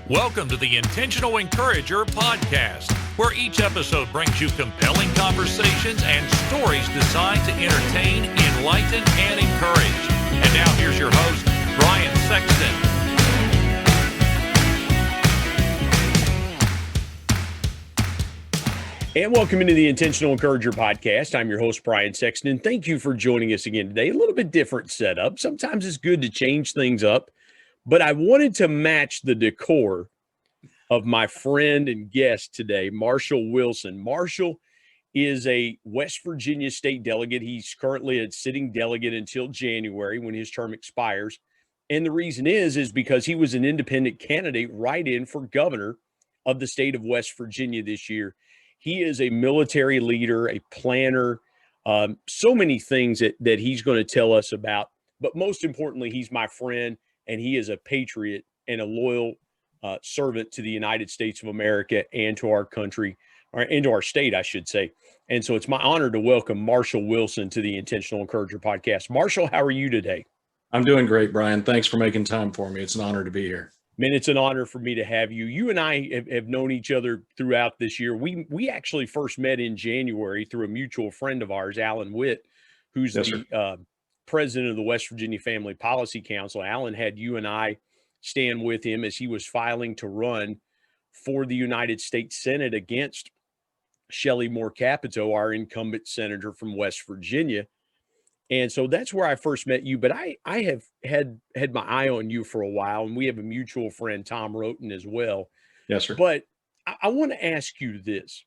Welcome to the Intentional Encourager podcast, where each episode brings you compelling conversations and stories designed to entertain, enlighten, and encourage. And now here's your host, Brian Sexton. And welcome into the Intentional Encourager podcast. I'm your host, Brian Sexton, and thank you for joining us again today. A little bit different setup. Sometimes it's good to change things up, but I wanted to match the decor of my friend and guest today, Marshall Wilson. Marshall is a West Virginia state delegate. He's currently a sitting delegate until January when his term expires. And the reason is because he was an independent candidate write-in for governor of the state of West Virginia this year. He is a military leader, a planner, so many things that he's going to tell us about. But most importantly, he's my friend, and he is a patriot and a loyal servant to the United States of America and to our country, and to our state, I should say. And so it's my honor to welcome Marshall Wilson to the Intentional Encourager podcast. Marshall, how are you today? I'm doing great, Brian. Thanks for making time for me. It's an honor to be here. Man, it's an honor for me to have you. You and I have known each other throughout this year. We actually first met in January through a mutual friend of ours, Alan Witt, who's the president of the West Virginia Family Policy Council. Alan had you and I stand with him as he was filing to run for the United States Senate against Shelley Moore Capito, our incumbent senator from West Virginia. And so that's where I first met you. But I have had my eye on you for a while, and we have a mutual friend, Tom Roten, as well. Yes, sir. But I want to ask you this.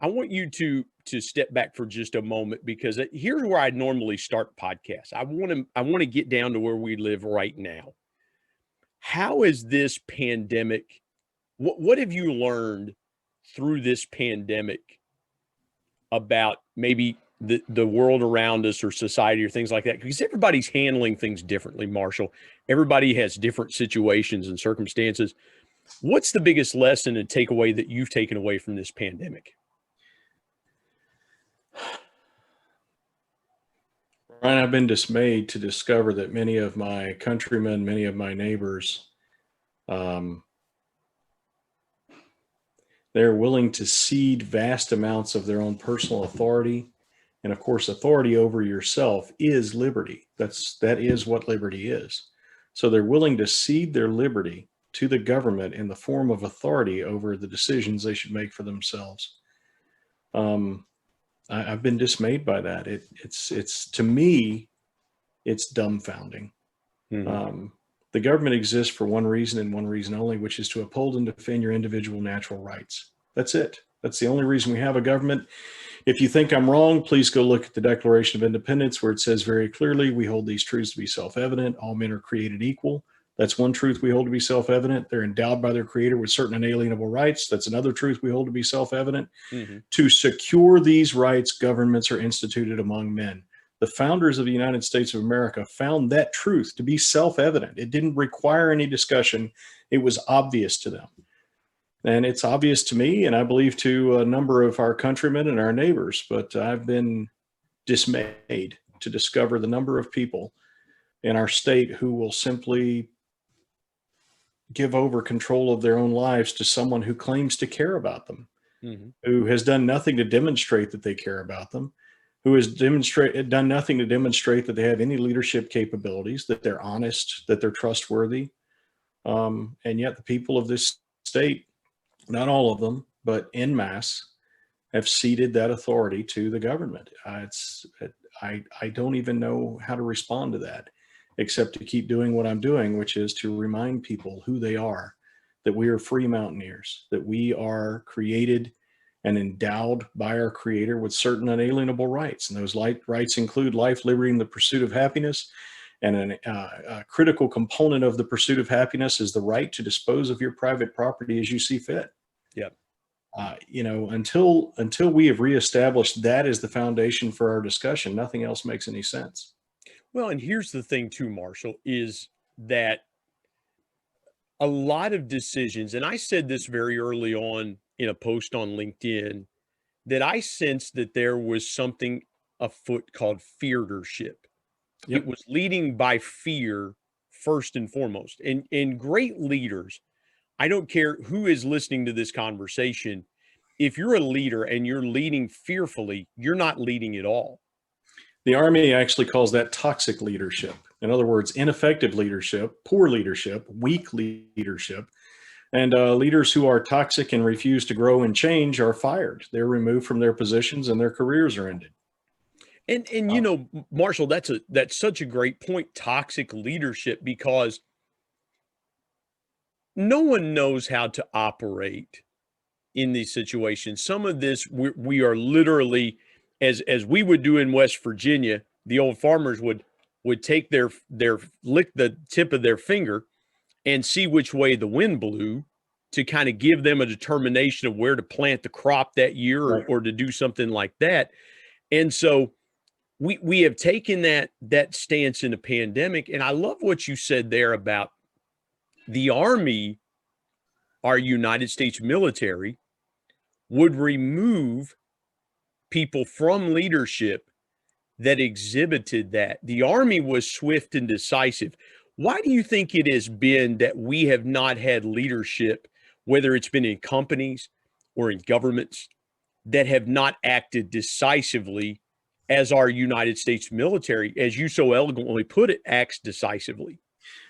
I want you to step back for just a moment, because here's where I normally start podcasts. I want to get down to where we live right now. How is this pandemic? What have you learned through this pandemic about maybe the world around us or society or things like that? Because everybody's handling things differently, Marshall. Everybody has different situations and circumstances. What's the biggest lesson and takeaway that you've taken away from this pandemic? Brian, I've been dismayed to discover that many of my countrymen, many of my neighbors, they're willing to cede vast amounts of their own personal authority. And of course, authority over yourself is liberty. That is what liberty is. So they're willing to cede their liberty to the government in the form of authority over the decisions they should make for themselves. I've been dismayed by that. It's to me, it's dumbfounding. Mm-hmm. The government exists for one reason and one reason only, which is to uphold and defend your individual natural rights. That's it. That's the only reason we have a government. If you think I'm wrong, please go look at the Declaration of Independence, where it says very clearly, we hold these truths to be self-evident. All men are created equal. That's one truth we hold to be self-evident. They're endowed by their creator with certain inalienable rights. That's another truth we hold to be self-evident. Mm-hmm. To secure these rights, governments are instituted among men. The founders of the United States of America found that truth to be self-evident. It didn't require any discussion. It was obvious to them. And it's obvious to me, and I believe to a number of our countrymen and our neighbors, but I've been dismayed to discover the number of people in our state who will simply give over control of their own lives to someone who claims to care about them, Mm-hmm. who has done nothing to demonstrate that they care about them, who has done nothing to demonstrate that they have any leadership capabilities, that they're honest, that they're trustworthy. And yet the people of this state, not all of them, but en masse, have ceded that authority to the government. I don't even know how to respond to that, except to keep doing what I'm doing, which is to remind people who they are, that we are free mountaineers, that we are created and endowed by our creator with certain unalienable rights. And those rights include life, liberty, and the pursuit of happiness. And a critical component of the pursuit of happiness is the right to dispose of your private property as you see fit. Yep. Until we have reestablished that as the foundation for our discussion, nothing else makes any sense. Well, and here's the thing too, Marshall, is that a lot of decisions, and I said this very early on in a post on LinkedIn, that I sensed that there was something afoot called feardership. Yep. It was leading by fear first and foremost. And great leaders, I don't care who is listening to this conversation. If you're a leader and you're leading fearfully, you're not leading at all. The Army actually calls that toxic leadership. In other words, ineffective leadership, poor leadership, weak leadership. And leaders who are toxic and refuse to grow and change are fired. They're removed from their positions and their careers are ended. And you know, Marshall, that's such a great point, toxic leadership, because no one knows how to operate in these situations. Some of this we are literally, as we would do in West Virginia, the old farmers would take their lick the tip of their finger and see which way the wind blew to kind of give them a determination of where to plant the crop that year, or to do something like that. And so we have taken that stance in the pandemic. And I love what you said there about the Army, our United States military, would remove people from leadership that exhibited that. The Army was swift and decisive. Why do you think it has been that we have not had leadership, whether it's been in companies or in governments, that have not acted decisively as our United States military, as you so eloquently put it, acts decisively?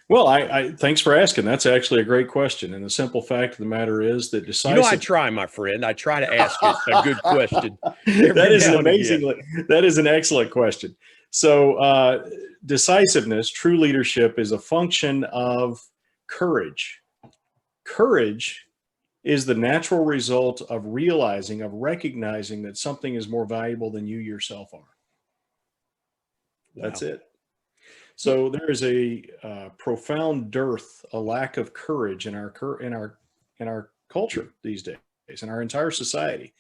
Well, I thanks for asking. That's actually a great question. And the simple fact of the matter is that decisive. You know, I try, my friend. I try to ask a good question. That is an excellent question. So decisiveness, true leadership, is a function of courage. Courage is the natural result of recognizing that something is more valuable than you yourself are. Wow. That's it. So there is a profound dearth, a lack of courage in our culture these days, in our entire society,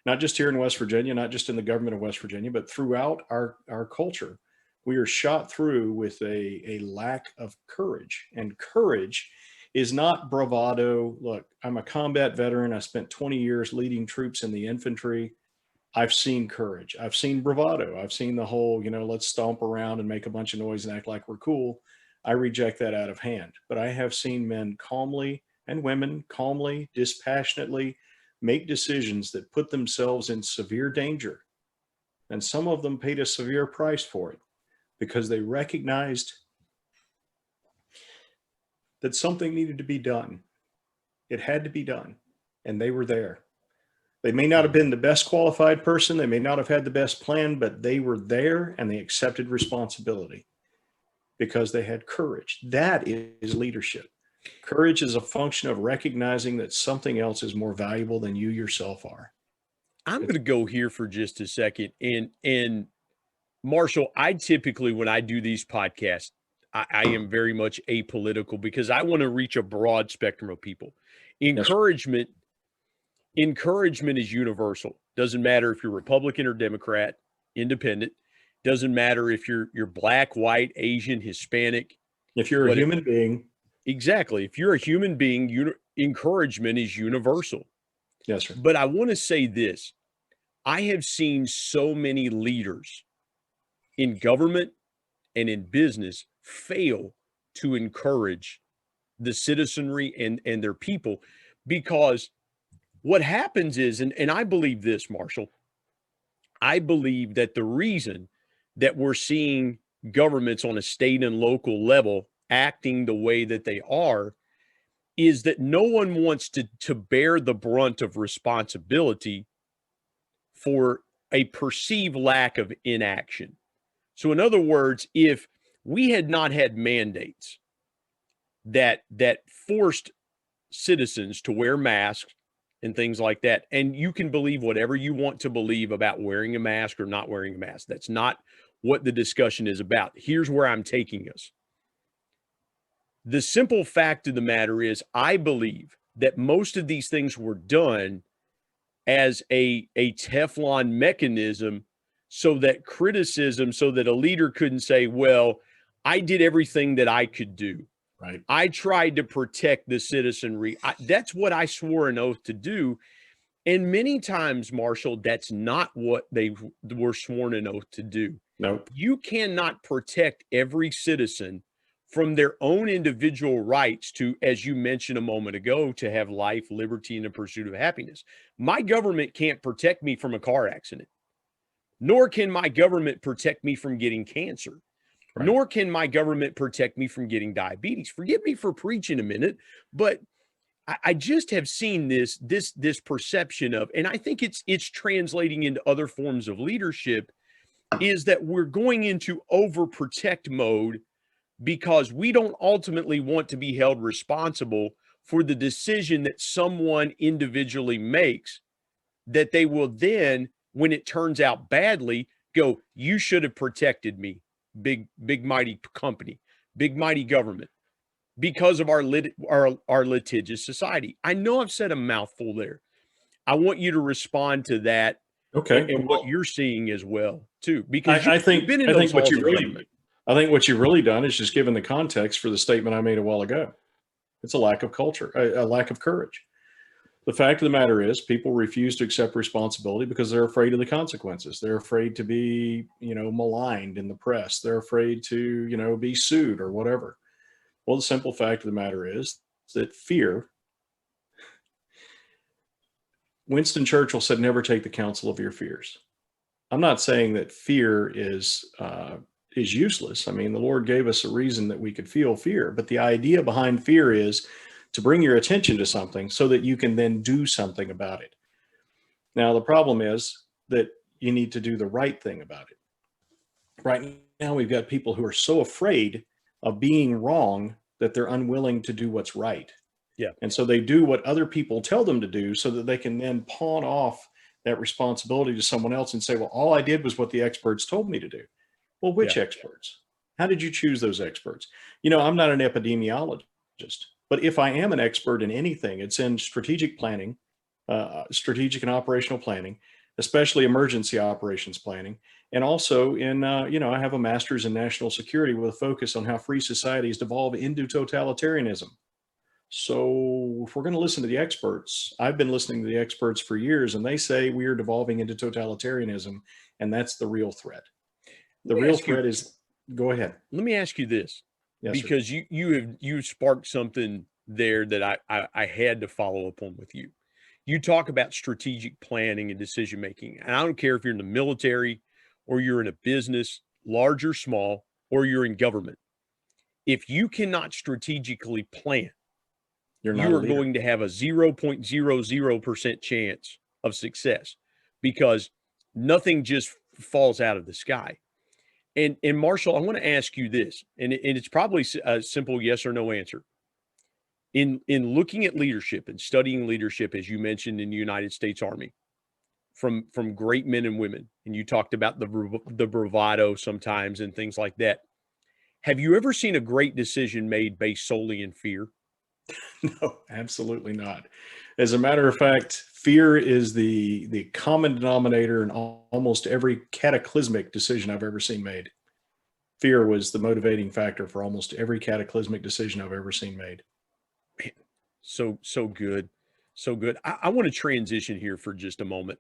not just here in West Virginia, not just in the government of West Virginia, but throughout our culture. We are shot through with a lack of courage, and courage is not bravado. Look, I'm a combat veteran. I spent 20 years leading troops in the infantry. I've seen courage. I've seen bravado. I've seen the whole, let's stomp around and make a bunch of noise and act like we're cool. I reject that out of hand. But I have seen men calmly, and women calmly, dispassionately make decisions that put themselves in severe danger. And some of them paid a severe price for it, because they recognized that something needed to be done. It had to be done. And they were there. They may not have been the best qualified person. They may not have had the best plan, but they were there and they accepted responsibility because they had courage. That is leadership. Courage is a function of recognizing that something else is more valuable than you yourself are. I'm going to go here for just a second. And Marshall, I typically, when I do these podcasts, I am very much apolitical because I want to reach a broad spectrum of people. Encouragement is universal. Doesn't matter if you're Republican or Democrat, independent. Doesn't matter if you're black, white, Asian, Hispanic. If you're a human being. Exactly. If you're a human being, encouragement is universal. Yes, sir. But I want to say this. I have seen so many leaders in government and in business fail to encourage the citizenry and their people, because what happens is, and I believe this, Marshall, I believe that the reason that we're seeing governments on a state and local level acting the way that they are is that no one wants to bear the brunt of responsibility for a perceived lack of inaction. So in other words, if we had not had mandates that forced citizens to wear masks and things like that, and you can believe whatever you want to believe about wearing a mask or not wearing a mask. That's not what the discussion is about. Here's where I'm taking us. The simple fact of the matter is, I believe that most of these things were done as a Teflon mechanism so that a leader couldn't say, well, I did everything that I could do. Right. I tried to protect the citizenry. That's what I swore an oath to do. And many times, Marshall, that's not what they were sworn an oath to do. Nope. You cannot protect every citizen from their own individual rights to, as you mentioned a moment ago, to have life, liberty, and the pursuit of happiness. My government can't protect me from a car accident, nor can my government protect me from getting cancer, Right. nor can my government protect me from getting diabetes. Forgive me for preaching a minute, but I just have seen this perception of, and I think it's translating into other forms of leadership, is that we're going into overprotect mode because we don't ultimately want to be held responsible for the decision that someone individually makes, that they will then, when it turns out badly, go, you should have protected me, big mighty company, big mighty government, because of our litigious society. I know I've said a mouthful there. I want you to respond to that. Okay. And what you're seeing as well, too, because I think you've been in those halls of government. I think what you've really done is just given the context for the statement I made a while ago. It's a lack of culture, a lack of courage. The fact of the matter is people refuse to accept responsibility because they're afraid of the consequences. They're afraid to be, maligned in the press. They're afraid to, be sued or whatever. Well, the simple fact of the matter is that fear, Winston Churchill said, never take the counsel of your fears. I'm not saying that fear is useless. I mean, the Lord gave us a reason that we could feel fear, but the idea behind fear is to bring your attention to something so that you can then do something about it. Now, the problem is that you need to do the right thing about it. Right now, we've got people who are so afraid of being wrong that they're unwilling to do what's right. Yeah. And so they do what other people tell them to do so that they can then pawn off that responsibility to someone else and say, well, all I did was what the experts told me to do. Well, which experts? How did you choose those experts? I'm not an epidemiologist, but if I am an expert in anything, it's in strategic planning, strategic and operational planning, especially emergency operations planning. And also in, I have a master's in national security with a focus on how free societies devolve into totalitarianism. So if we're going to listen to the experts, I've been listening to the experts for years, and they say we are devolving into totalitarianism, and that's the real threat. The real threat is, go ahead. Let me ask you this, because you sparked something there that I had to follow up on with you. You talk about strategic planning and decision making, and I don't care if you're in the military or you're in a business, large or small, or you're in government. If you cannot strategically plan, you are going to have a 0.00% chance of success, because nothing just falls out of the sky. And Marshall, I want to ask you this, and it's probably a simple yes or no answer. In looking at leadership and studying leadership, as you mentioned, in the United States Army, from great men and women, and you talked about the bravado sometimes and things like that. Have you ever seen a great decision made based solely in fear? No, absolutely not. As a matter of fact, fear is the common denominator in almost every cataclysmic decision I've ever seen made. Fear was the motivating factor for almost every cataclysmic decision I've ever seen made. Man, so good. So good. I want to transition here for just a moment.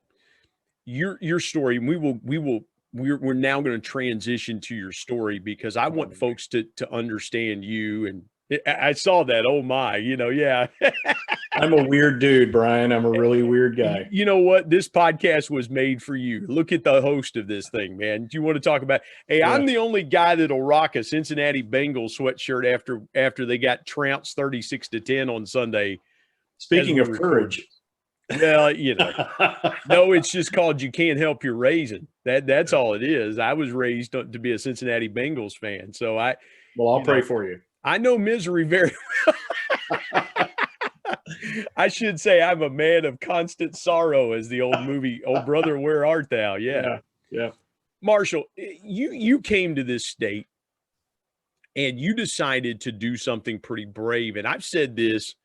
Your story, and we're now going to transition to your story, because I want folks to understand you. And I saw that. Oh my, yeah. I'm a weird dude, Brian. I'm a really weird guy. You know what? This podcast was made for you. Look at the host of this thing, man. Do you want to talk about, hey, yeah. I'm the only guy that'll rock a Cincinnati Bengals sweatshirt after they got trounced 36-10 on Sunday. Speaking of courage. Well, no, it's just called you can't help your raising. That's all it is. I was raised to be a Cincinnati Bengals fan. So I'll pray for you. I know misery very well. I should say I'm a man of constant sorrow, as the old movie, Oh Brother, Where Art Thou? Yeah. Marshall, you came to this state and you decided to do something pretty brave. And I've said this,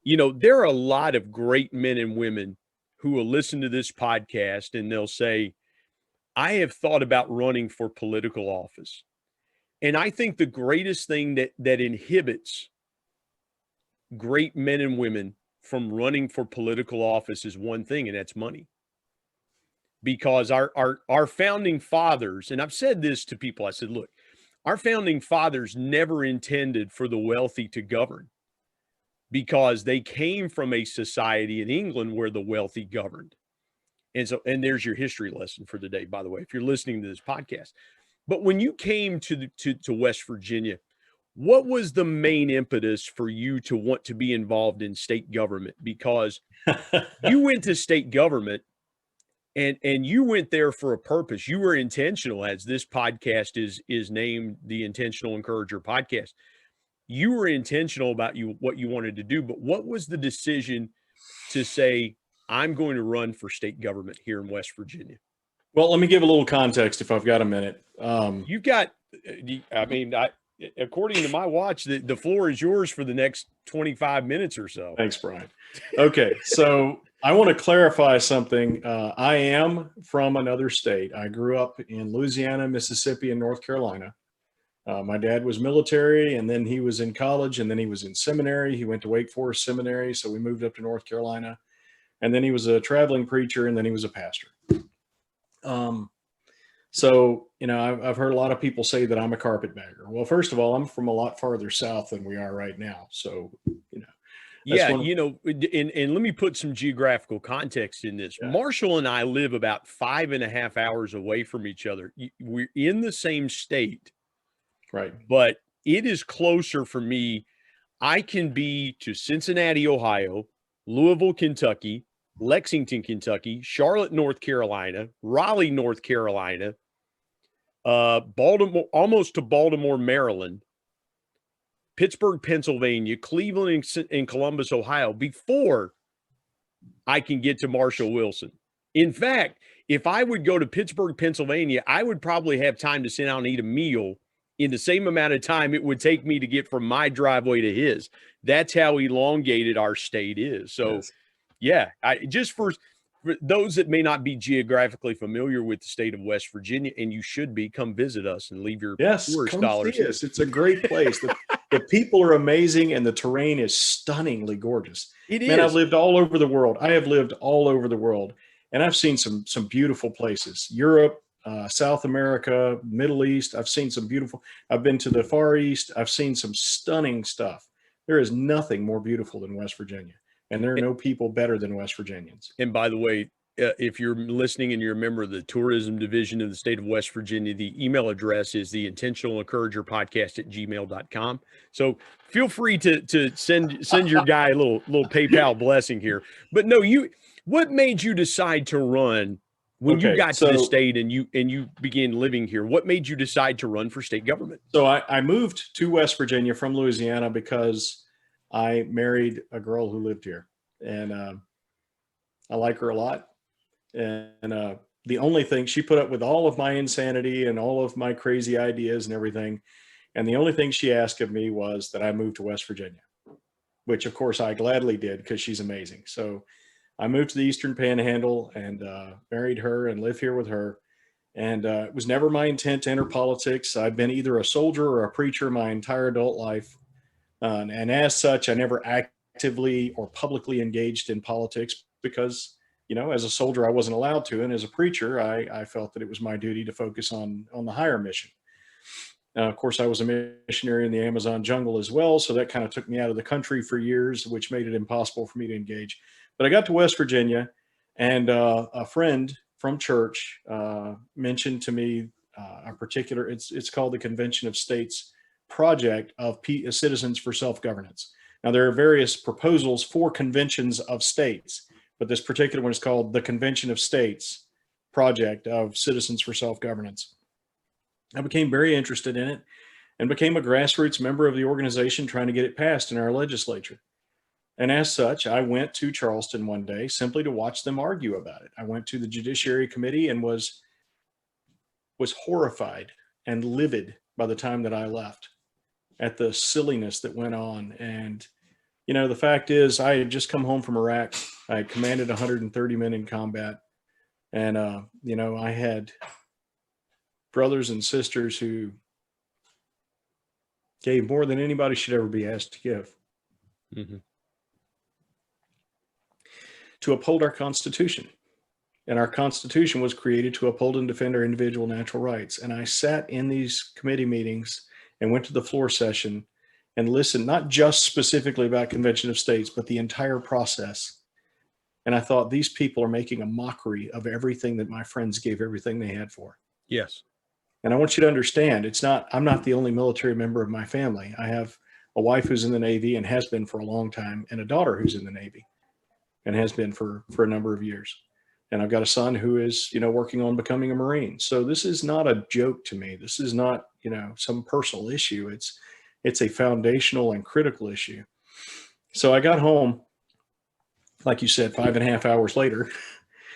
there are a lot of great men and women who will listen to this podcast and they'll say, I have thought about running for political office. And I think the greatest thing that inhibits great men and women from running for political office is one thing, and that's money. Because our founding fathers, and I've said this to people, I said, look, our founding fathers never intended for the wealthy to govern, because they came from a society in England where the wealthy governed. And there's your history lesson for the day, by the way, if you're listening to this podcast. But when you came to West Virginia, what was the main impetus for you to want to be involved in state government? Because you went to state government and you went there for a purpose. You were intentional, as this podcast is named the Intentional Encourager Podcast. You were intentional about what you wanted to do, but what was the decision to say, I'm going to run for state government here in West Virginia? Well, let me give a little context if I've got a minute. You've got, according to my watch, the floor is yours for the next 25 minutes or so. Thanks, Brian. Okay, so I want to clarify something. I am from another state. I grew up in Louisiana, Mississippi, and North Carolina. My dad was military, and then he was in college, and then he was in seminary. He went to Wake Forest Seminary, so we moved up to North Carolina. And then he was a traveling preacher, and then he was a pastor. So, I've heard a lot of people say that I'm a carpetbagger. Well, first of all, I'm from a lot farther south than we are right now. So, yeah, and let me put some geographical context in this. Yeah. Marshall and I live about 5.5 hours away from each other. We're in the same state. Right. But it is closer for me. I can be to Cincinnati, Ohio, Louisville, Kentucky, Lexington, Kentucky, Charlotte, North Carolina, Raleigh, North Carolina, Baltimore, almost to Baltimore, Maryland, Pittsburgh, Pennsylvania, Cleveland, and Columbus, Ohio, before I can get to Marshall Wilson. In fact, if I would go to Pittsburgh, Pennsylvania, I would probably have time to sit down and eat a meal in the same amount of time it would take me to get from my driveway to his. That's how elongated our state is. So, yes. Yeah, just for those that may not be geographically familiar with the state of West Virginia, and you should be, come visit us and leave your tourist dollars. Yes, it's a great place. The people are amazing, and the terrain is stunningly gorgeous. It is. Man, I've lived all over the world. I have lived all over the world, and I've seen some beautiful places. Europe, South America, Middle East. I've seen some beautiful. I've been to the Far East. I've seen some stunning stuff. There is nothing more beautiful than West Virginia, and there are no people better than West Virginians. And by the way, if you're listening and you're a member of the tourism division of the state of West Virginia, the email address is the Intentional Encourager Podcast at gmail.com. So feel free to send your guy a little PayPal blessing here. But no, what made you decide to run when you got to the state and you began living here? What made you decide to run for state government? So I moved to West Virginia from Louisiana because I married a girl who lived here, and I like her a lot. And the only thing, she put up with all of my insanity and all of my crazy ideas and everything. And the only thing she asked of me was that I move to West Virginia, which of course I gladly did because she's amazing. So I moved to the Eastern Panhandle and married her and live here with her. And it was never my intent to enter politics. I've been either a soldier or a preacher my entire adult life. And as such, I never actively or publicly engaged in politics because, as a soldier, I wasn't allowed to. And as a preacher, I felt that it was my duty to focus on the higher mission. Of course, I was a missionary in the Amazon jungle as well. So that kind of took me out of the country for years, which made it impossible for me to engage. But I got to West Virginia, and a friend from church mentioned to me a particular, it's called the Convention of States project of Citizens for Self-Governance. Now, there are various proposals for conventions of states, but this particular one is called the Convention of States project of Citizens for Self-Governance. I became very interested in it and became a grassroots member of the organization trying to get it passed in our legislature. And as such, I went to Charleston one day simply to watch them argue about it. I went to the Judiciary Committee and was horrified and livid by the time that I left at the silliness that went on. And, the fact is, I had just come home from Iraq. I had commanded 130 men in combat. And, I had brothers and sisters who gave more than anybody should ever be asked to give. Mm-hmm. To uphold our Constitution. And our Constitution was created to uphold and defend our individual natural rights. And I sat in these committee meetings and went to the floor session and listened, not just specifically about Convention of States, but the entire process. And I thought, these people are making a mockery of everything that my friends gave everything they had for. Yes. And I want you to understand, I'm not the only military member of my family. I have a wife who's in the Navy and has been for a long time, and a daughter who's in the Navy and has been for a number of years. And I've got a son who is, working on becoming a Marine. So this is not a joke to me. This is not, some personal issue. It's a foundational and critical issue. So I got home, like you said, 5.5 hours later.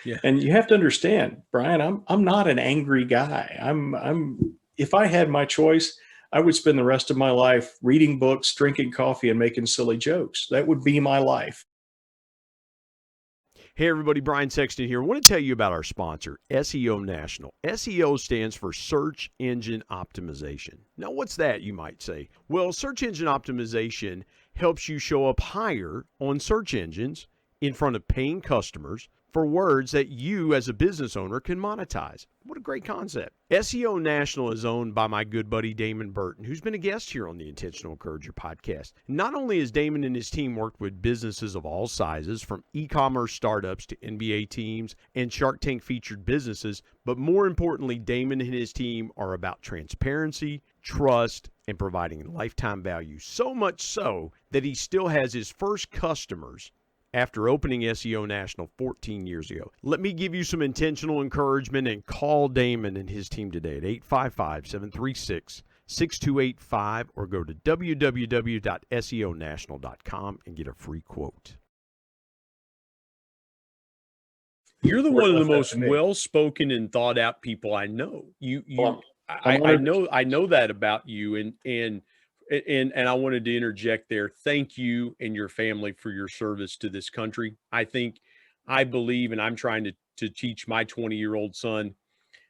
Yeah. And you have to understand, Brian, I'm not an angry guy. If I had my choice, I would spend the rest of my life reading books, drinking coffee, and making silly jokes. That would be my life. Hey everybody, Brian Sexton here. I want to tell you about our sponsor, SEO National. SEO stands for Search Engine Optimization. Now what's that, you might say? Well, search engine optimization helps you show up higher on search engines in front of paying customers for words that you as a business owner can monetize. What a great concept. SEO National is owned by my good buddy Damon Burton, who's been a guest here on the Intentional Encourager podcast. Not only has Damon and his team worked with businesses of all sizes, from e-commerce startups to NBA teams and Shark Tank featured businesses, but more importantly, Damon and his team are about transparency, trust, and providing lifetime value. So much so that he still has his first customers after opening SEO National 14 years ago. Let me give you some intentional encouragement and call Damon and his team today at 855-736-6285 or go to www.seonational.com and get a free quote. You're one of the most well-spoken and thought-out people I know. I know that about you, and I wanted to interject there. Thank you and your family for your service to this country. I believe, and I'm trying to teach my 20-year-old son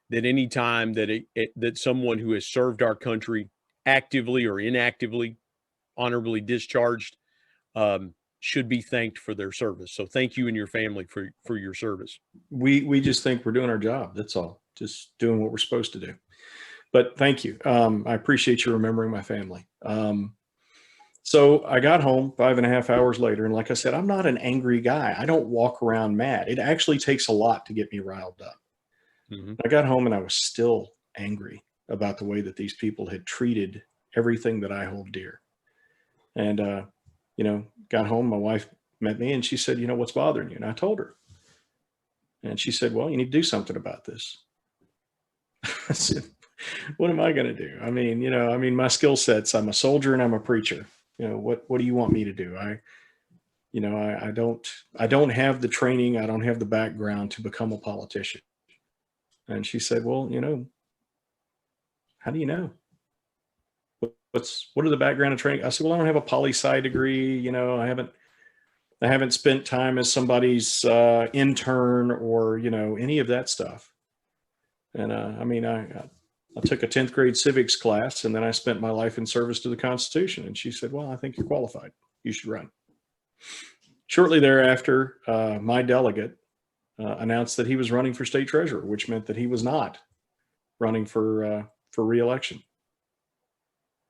that any time that someone who has served our country actively or inactively, honorably discharged, should be thanked for their service. So thank you and your family for your service. We just think we're doing our job. That's all. Just doing what we're supposed to do. But thank you. I appreciate you remembering my family. So I got home 5.5 hours later. And like I said, I'm not an angry guy. I don't walk around mad. It actually takes a lot to get me riled up. Mm-hmm. I got home and I was still angry about the way that these people had treated everything that I hold dear. And, got home, my wife met me and she said, what's bothering you? And I told her. And she said, well, you need to do something about this. I said, what am I going to do? My skill sets, I'm a soldier and I'm a preacher. What do you want me to do? I don't have the training. I don't have the background to become a politician. And she said, well, how do you know? What are the background of training? I said, well, I don't have a poli-sci degree. I haven't spent time as somebody's intern or, any of that stuff. And I took a 10th grade civics class, and then I spent my life in service to the Constitution. And she said, well, I think you're qualified. You should run. Shortly thereafter, my delegate announced that he was running for state treasurer, which meant that he was not running for re-election.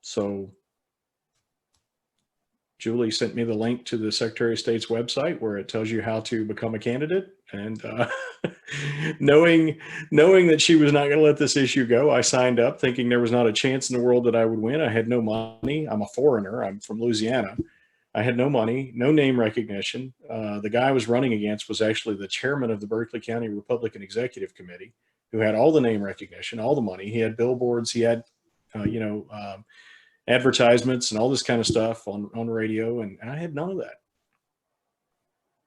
So Julie sent me the link to the Secretary of State's website where it tells you how to become a candidate. And knowing that she was not going to let this issue go, I signed up thinking there was not a chance in the world that I would win. I had no money. I'm a foreigner. I'm from Louisiana. I had no money, no name recognition. The guy I was running against was actually the chairman of the Berkeley County Republican Executive Committee, who had all the name recognition, all the money. He had billboards. He had, advertisements and all this kind of stuff on radio. And I had none of that.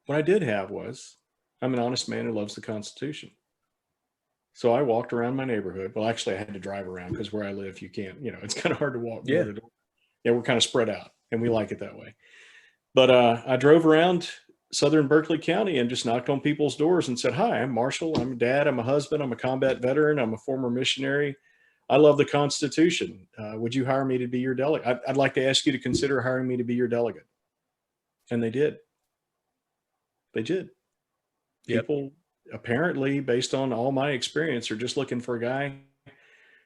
What I did have was, I'm an honest man who loves the Constitution. So I walked around my neighborhood. Well, actually I had to drive around because where I live, you can't, it's kind of hard to walk. Yeah. Yeah. We're kind of spread out and we like it that way. But I drove around southern Berkeley County and just knocked on people's doors and said, hi, I'm Marshall. I'm a dad. I'm a husband. I'm a combat veteran. I'm a former missionary. I love the Constitution. Would you hire me to be your delegate? I'd like to ask you to consider hiring me to be your delegate. And they did. They did. Yep. apparently, based on all my experience, are just looking for a guy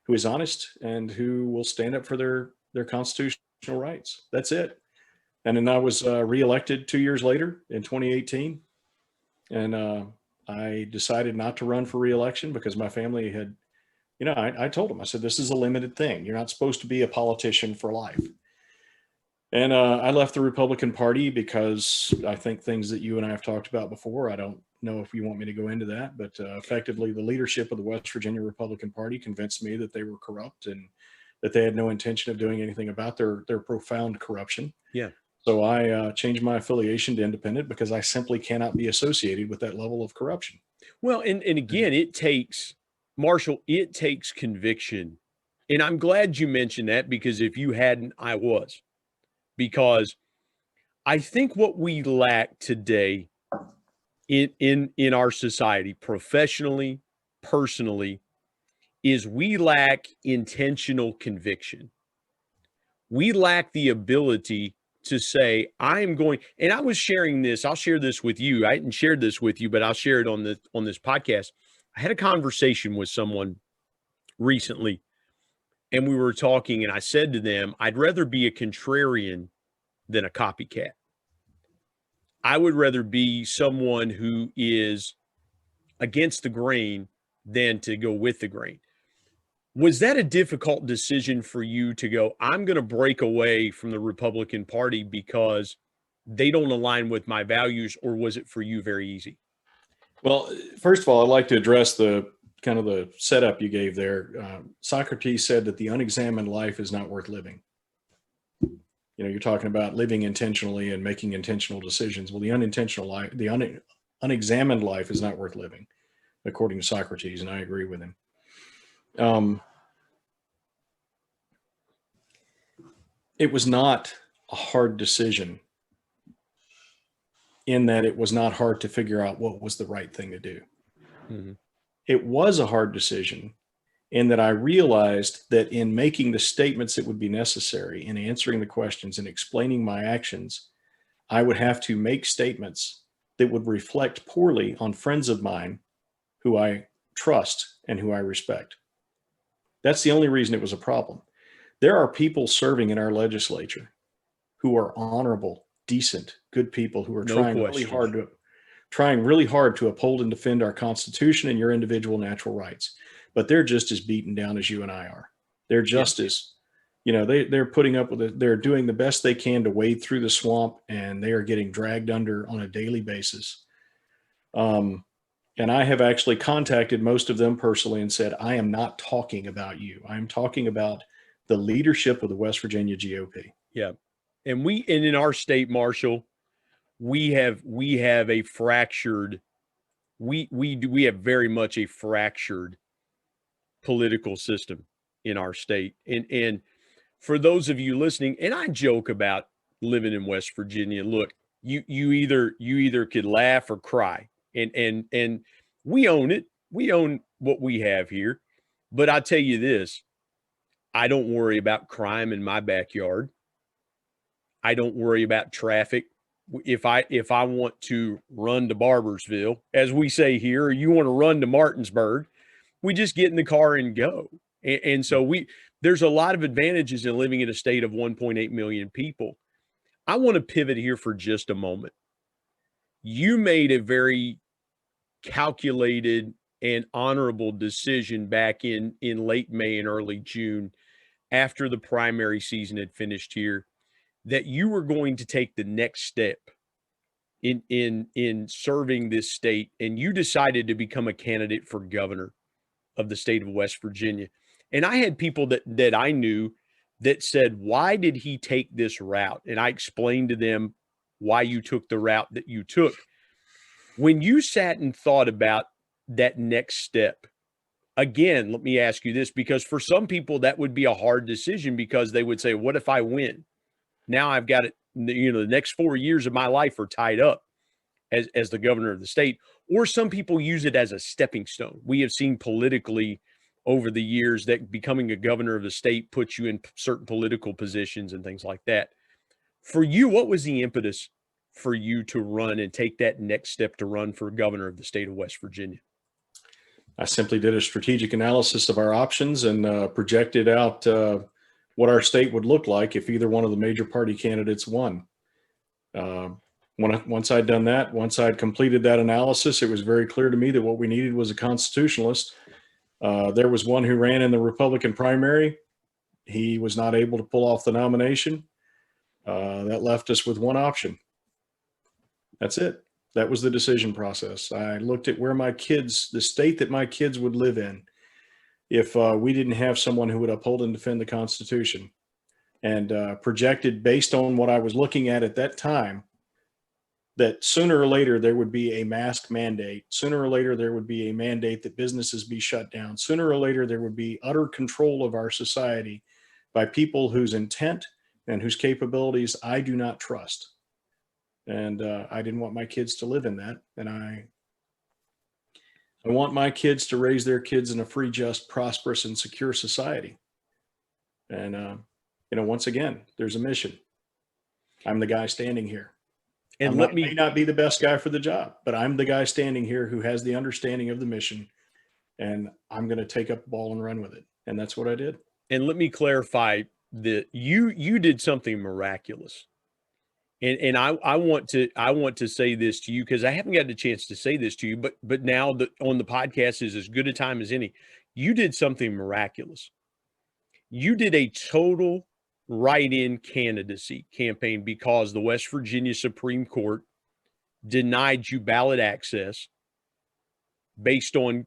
who is honest and who will stand up for their constitutional rights. That's it. And then I was reelected 2 years later in 2018. And I decided not to run for reelection because my family had, I told them, I said, this is a limited thing. You're not supposed to be a politician for life. And I left the Republican Party because I think things that you and I have talked about before. I don't know if you want me to go into that, but effectively the leadership of the West Virginia Republican Party convinced me that they were corrupt and that they had no intention of doing anything about their profound corruption. Yeah. So I changed my affiliation to independent because I simply cannot be associated with that level of corruption. Well, and again, it takes conviction. And I'm glad you mentioned that, because if you hadn't, I was. Because I think what we lack today in our society, professionally, personally, is we lack intentional conviction. We lack the ability to say, I am going, and I was sharing this, I'll share this with you. I hadn't shared this with you, but I'll share it on this podcast. I had a conversation with someone recently, and we were talking, and I said to them, I'd rather be a contrarian than a copycat. I would rather be someone who is against the grain than to go with the grain. Was that a difficult decision for you to go, I'm going to break away from the Republican Party because they don't align with my values, or was it for you very easy? Well, first of all, I'd like to address the kind of the setup you gave there. Socrates said that the unexamined life is not worth living. You're talking about living intentionally and making intentional decisions. Well, the unintentional life, the unexamined life is not worth living, according to Socrates, and I agree with him. It was not a hard decision in that it was not hard to figure out what was the right thing to do. Mm-hmm. It was a hard decision in that I realized that in making the statements that would be necessary, in answering the questions and explaining my actions, I would have to make statements that would reflect poorly on friends of mine who I trust and who I respect. That's the only reason it was a problem. There are people serving in our legislature who are honorable, decent, good people who are trying really hard to uphold and defend our Constitution and your individual natural rights. But they're just as beaten down as you and I are. They're just as, they're putting up with it. They're doing the best they can to wade through the swamp, and they are getting dragged under on a daily basis. And I have actually contacted most of them personally and said, I am not talking about you. I'm talking about the leadership of the West Virginia GOP. Yeah. And in our state, Marshall, we have a fractured, we have very much a fractured political system in our state. And for those of you listening, and I joke about living in West Virginia, look, you either could laugh or cry. And we own it. We own what we have here. But I'll tell you this, I don't worry about crime in my backyard. I don't worry about traffic. If I want to run to Barbersville, as we say here, or you want to run to Martinsburg, we just get in the car and go. And so there's a lot of advantages in living in a state of 1.8 million people. I want to pivot here for just a moment. You made a very calculated and honorable decision back in late May and early June, after the primary season had finished here, that you were going to take the next step in serving this state, and you decided to become a candidate for governor of the state of West Virginia. And I had people that I knew that said, why did he take this route? And I explained to them why you took the route that you took. When you sat and thought about that next step, again, let me ask you this, because for some people that would be a hard decision, because they would say, what if I win? Now I've got it, the next 4 years of my life are tied up as the governor of the state. Or some people use it as a stepping stone. We have seen politically over the years that becoming a governor of the state puts you in certain political positions and things like that. For you, what was the impetus for you to run and take that next step to run for governor of the state of West Virginia? I simply did a strategic analysis of our options and projected out what our state would look like if either one of the major party candidates won. Once I'd done that, once I'd completed that analysis, it was very clear to me that what we needed was a constitutionalist. There was one who ran in the Republican primary. He was not able to pull off the nomination. That left us with one option. That's it. That was the decision process. I looked at where my kids, the state that my kids would live in, if we didn't have someone who would uphold and defend the Constitution, and projected based on what I was looking at that time, that sooner or later there would be a mask mandate. Sooner or later there would be a mandate that businesses be shut down. Sooner or later there would be utter control of our society by people whose intent and whose capabilities I do not trust. And I didn't want my kids to live in that. And I want my kids to raise their kids in a free, just, prosperous, and secure society. And, once again, there's a mission. I'm the guy standing here. And may not be the best guy for the job, but I'm the guy standing here who has the understanding of the mission, and I'm going to take up the ball and run with it. And that's what I did. And let me clarify that you did something miraculous. And I want to say this to you, because I haven't got the chance to say this to you, but now that on the podcast is as good a time as any. You did something miraculous. You did a total write-in candidacy campaign because the West Virginia Supreme Court denied you ballot access based on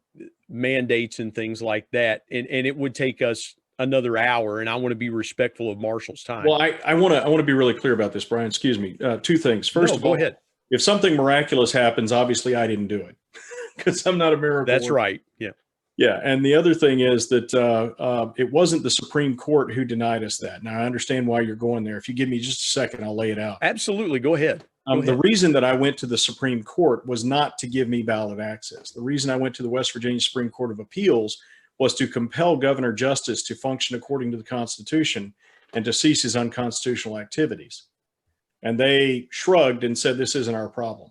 mandates and things like that. And it would take us another hour, and I want to be respectful of Marshall's time. Well, I want to be really clear about this, Brian. Excuse me. Two things. First of all, go ahead. If something miraculous happens, obviously I didn't do it because I'm not a miracle. That's right. Yeah. Yeah. And the other thing is that it wasn't the Supreme Court who denied us that. Now, I understand why you're going there. If you give me just a second, I'll lay it out. Absolutely. Go ahead. The reason that I went to the Supreme Court was not to give me ballot access. The reason I went to the West Virginia Supreme Court of Appeals was to compel Governor Justice to function according to the Constitution and to cease his unconstitutional activities. And they shrugged and said, this isn't our problem.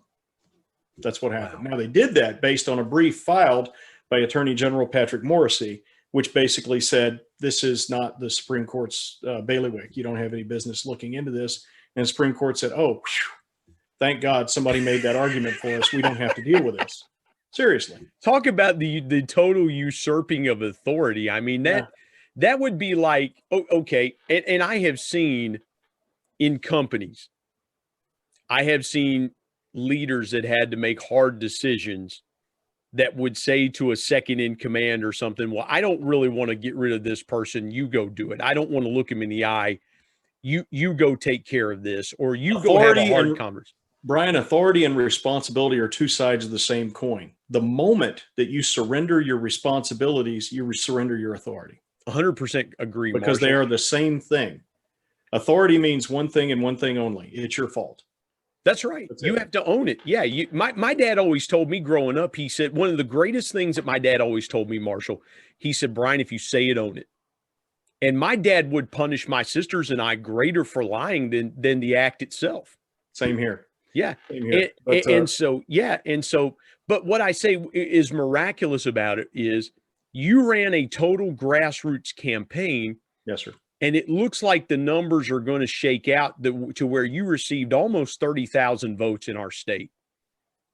That's what happened. Wow. Now, they did that based on a brief filed by Attorney General Patrick Morrissey, which basically said, this is not the Supreme Court's bailiwick. You don't have any business looking into this. And the Supreme Court said, oh, whew, thank God somebody made that argument for us. We don't have to deal with this. Seriously. Talk about the total usurping of authority. I mean, that would be like, okay. And I have seen in companies, I have seen leaders that had to make hard decisions that would say to a second in command or something, well, I don't really want to get rid of this person. You go do it. I don't want to look him in the eye. You go take care of this, or you authority go have a hard conversation. Brian, authority and responsibility are two sides of the same coin. The moment that you surrender your responsibilities, you surrender your authority. 100% agree. Because Marshall. They are the same thing. Authority means one thing and one thing only. It's your fault. That's right. You have to own it. Yeah. My dad always told me growing up, he said, one of the greatest things that my dad always told me, Marshall, he said, Brian, if you say it, own it. And my dad would punish my sisters and I greater for lying than the act itself. Same here. Yeah. Same here. But what I say is miraculous about it is you ran a total grassroots campaign. Yes, sir. And it looks like the numbers are going to shake out to where you received almost 30,000 votes in our state.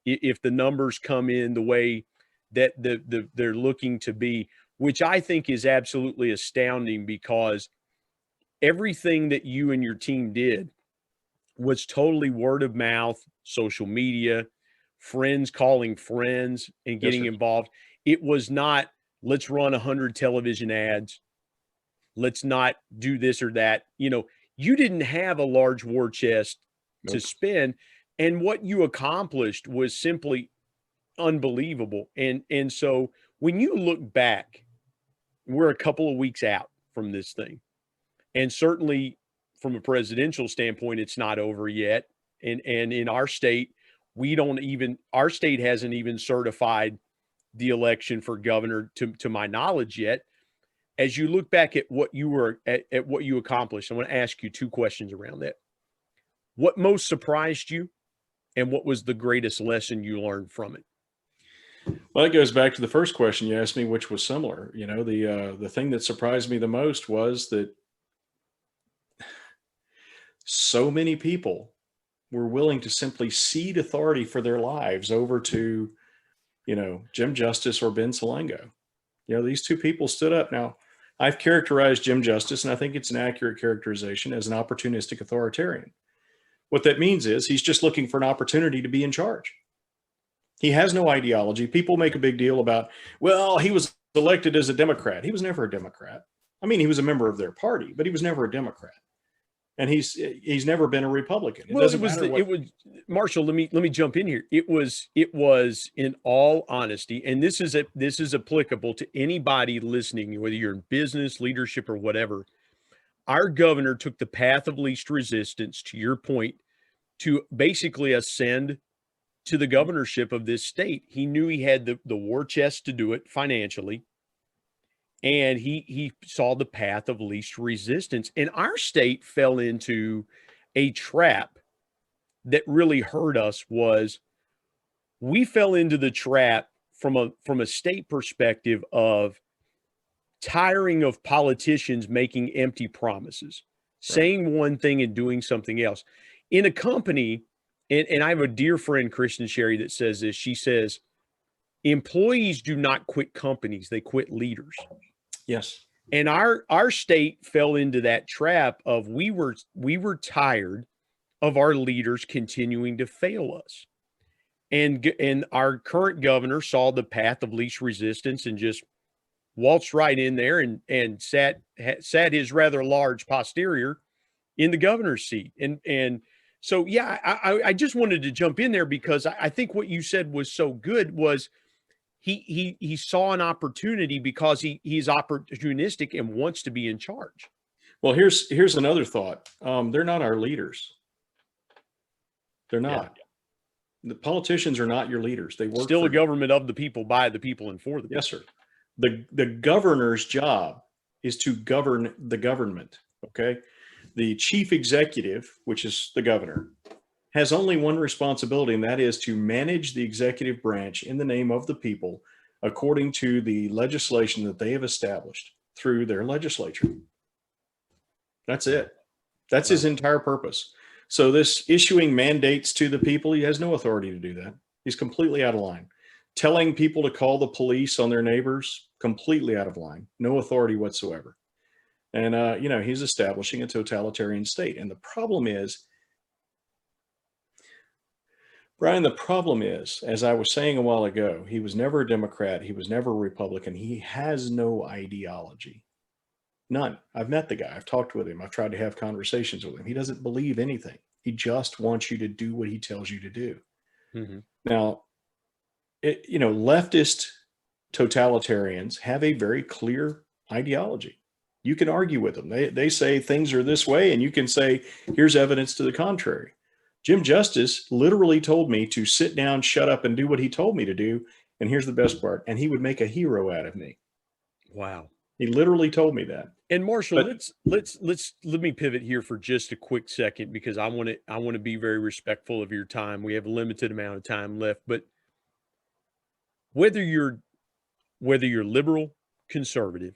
If the numbers come in the way that they're looking to be, which I think is absolutely astounding, because everything that you and your team did was totally word of mouth, social media, friends calling friends and getting involved. It was not, let's run 100 television ads. Let's not do this or that. You didn't have a large war chest to spend. And what you accomplished was simply unbelievable. And so when you look back, we're a couple of weeks out from this thing. And certainly from a presidential standpoint, it's not over yet. And in our state, our state hasn't even certified the election for governor to my knowledge yet. As you look back at what you accomplished, I want to ask you two questions around that. What most surprised you and what was the greatest lesson you learned from it? Well, it goes back to the first question you asked me, which was similar. The thing that surprised me the most was that so many people were willing to simply cede authority for their lives over to, Jim Justice or Ben Salango. These two people stood up. Now, I've characterized Jim Justice, and I think it's an accurate characterization, as an opportunistic authoritarian. What that means is he's just looking for an opportunity to be in charge. He has no ideology. People make a big deal about, well, he was elected as a Democrat. He was never a Democrat. I mean, he was a member of their party, but he was never a Democrat. And he's never been a Republican. Marshall, let me jump in here. It was in all honesty, and this is applicable to anybody listening, whether you're in business, leadership, or whatever. Our governor took the path of least resistance, to your point, to basically ascend to the governorship of this state. He knew he had the war chest to do it financially. And he saw the path of least resistance. And our state fell into a trap that really hurt us. Was we fell into the trap from a state perspective of tiring of politicians making empty promises, saying one thing and doing something else. In a company, and I have a dear friend, Kristen Sherry, that says this. She says, employees do not quit companies, they quit leaders. Yes. And our state fell into that trap of we were tired of our leaders continuing to fail us. And our current governor saw the path of least resistance and just waltzed right in there and sat his rather large posterior in the governor's seat. And so, yeah, I just wanted to jump in there because I think what you said was so good was he saw an opportunity because he's opportunistic and wants to be in charge. Well, here's another thought. They're not our leaders. They're not. Yeah. The politicians are not your leaders. They work still a government of the people, by the people, and for the people. Yes, sir. The governor's job is to govern the government. Okay. The chief executive, which is the governor, has only one responsibility, and that is to manage the executive branch in the name of the people according to the legislation that they have established through their legislature. That's it. That's his entire purpose. So this issuing mandates to the people, he has no authority to do that. He's completely out of line. Telling people to call the police on their neighbors, completely out of line. No authority whatsoever. And, he's establishing a totalitarian state. And the problem is, Brian, the problem is, as I was saying a while ago, he was never a Democrat. He was never a Republican. He has no ideology. None. I've met the guy. I've talked with him. I've tried to have conversations with him. He doesn't believe anything. He just wants you to do what he tells you to do. Mm-hmm. Now, leftist totalitarians have a very clear ideology. You can argue with them. They say things are this way, and you can say, here's evidence to the contrary. Jim Justice literally told me to sit down, shut up, and do what he told me to do. And here's the best part. And he would make a hero out of me. Wow. He literally told me that. And Marshall, let me pivot here for just a quick second, because I want to be very respectful of your time. We have a limited amount of time left, but whether you're liberal, conservative,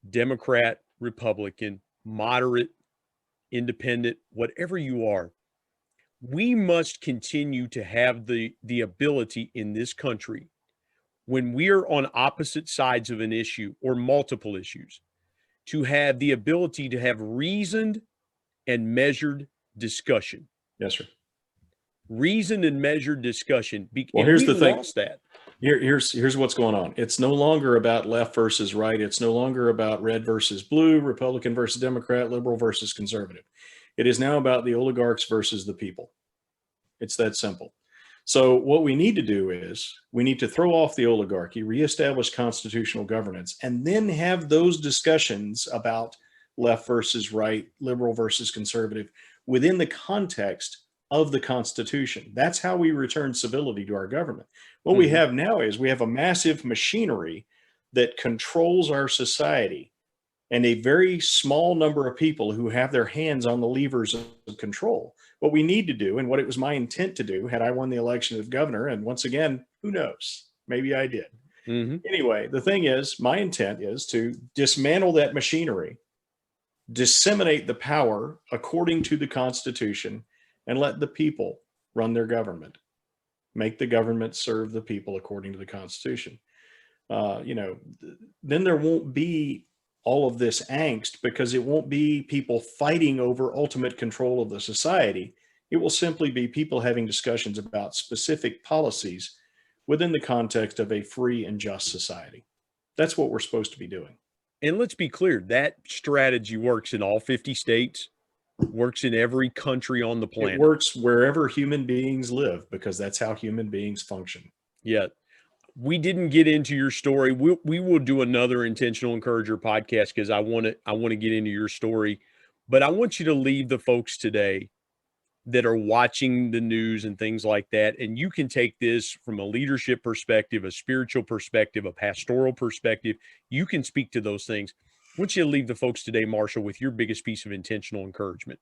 Democrat, Republican, moderate, independent, whatever you are, we must continue to have the ability in this country, when we are on opposite sides of an issue or multiple issues, to have the ability to have reasoned and measured discussion. Yes, sir. Reasoned and measured discussion. Well, here's the thing. Lost that. Here's what's going on. It's no longer about left versus right. It's no longer about red versus blue, Republican versus Democrat, liberal versus conservative. It is now about the oligarchs versus the people. It's that simple. So what we need to do is we need to throw off the oligarchy, reestablish constitutional governance, and then have those discussions about left versus right, liberal versus conservative within the context of the Constitution. That's how we return civility to our government. What we have now is we have a massive machinery that controls our society, and a very small number of people who have their hands on the levers of control. what we need to do, and what it was my intent to do had I won the election of governor, and once again, who knows? Maybe I did. Anyway, the thing is, my intent is to dismantle that machinery, disseminate the power according to the Constitution, and let the people run their government. Make the government serve the people according to the Constitution. Then there won't be all of this angst, because it won't be people fighting over ultimate control of the society. It will simply be people having discussions about specific policies within the context of a free and just society. That's what we're supposed to be doing. And let's be clear, that strategy works in all 50 states, works in every country on the planet. It works wherever human beings live, because that's how human beings function. Yeah. We didn't get into your story. We will do another Intentional Encourager podcast, because I want to get into your story. But I want you to leave the folks today that are watching the news and things like that, and you can take this from a leadership perspective, a spiritual perspective, a pastoral perspective. You can speak to those things. I want you to leave the folks today, Marshall, with your biggest piece of intentional encouragement.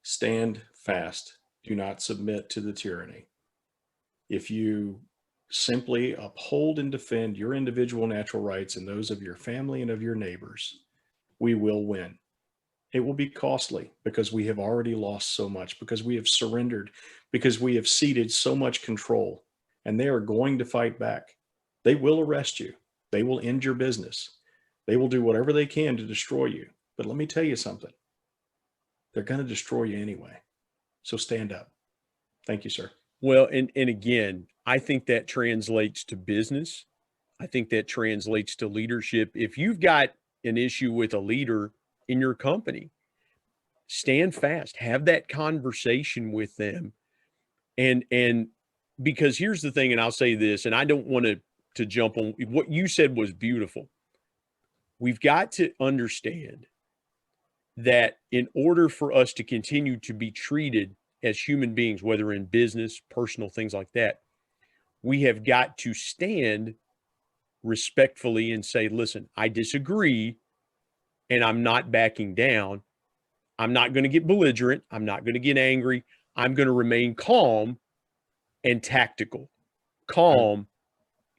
Stand fast. Do not submit to the tyranny. If you simply uphold and defend your individual natural rights and those of your family and of your neighbors, we will win. It will be costly, because we have already lost so much, because we have surrendered, because we have ceded so much control, and they are going to fight back. They will arrest you. They will end your business. They will do whatever they can to destroy you. But let me tell you something. They're going to destroy you anyway. So stand up. Thank you, sir. Well, and again, I think that translates to business. I think that translates to leadership. If you've got an issue with a leader in your company, stand fast, have that conversation with them. And because here's the thing, and I'll say this, and I don't want to jump on what you said was beautiful. We've got to understand that in order for us to continue to be treated as human beings, whether in business, personal, things like that, we have got to stand respectfully and say, listen, I disagree, and I'm not backing down. I'm not going to get belligerent. I'm not going to get angry. I'm going to remain calm and tactical. Calm.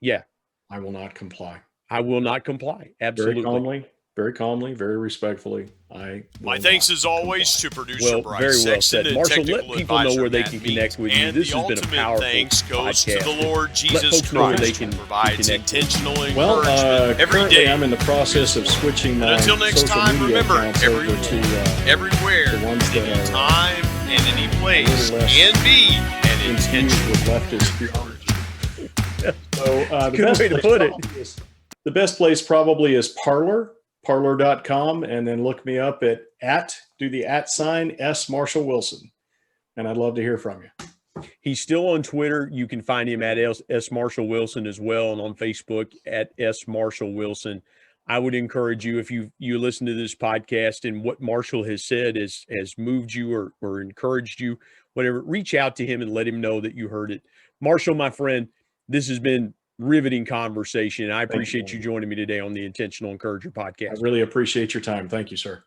Yeah. I will not comply. I will not comply. Absolutely. Very calmly, very respectfully. My thanks as always to producer Brian very well Sexton said. and Marshall, technical let people know advisor where they Matt can Meek. connect with you. And This the has been a ultimate powerful thanks goes podcast. to the Lord Jesus folks know where they Christ, can who provides connect. intentional Well, encouragement every currently day. I'm in the process of switching my And until next social time, media remember, accounts everyone, over to everywhere, the ones that any are time and any place, less can be an infused intentional with leftist theology. So Good way to put it. The best place probably is parlor.com, and then look me up do the @ S Marshall Wilson, and I'd love to hear from you. He's still on Twitter. You can find him at S Marshall Wilson as well, and on Facebook at S Marshall Wilson. I would encourage you, if you listen to this podcast and what Marshall has said has moved you or encouraged you, whatever, reach out to him and let him know that you heard it. Marshall, my friend, this has been riveting conversation. I appreciate you joining me today on the Intentional Encourager podcast. I really appreciate your time. Thank you, sir.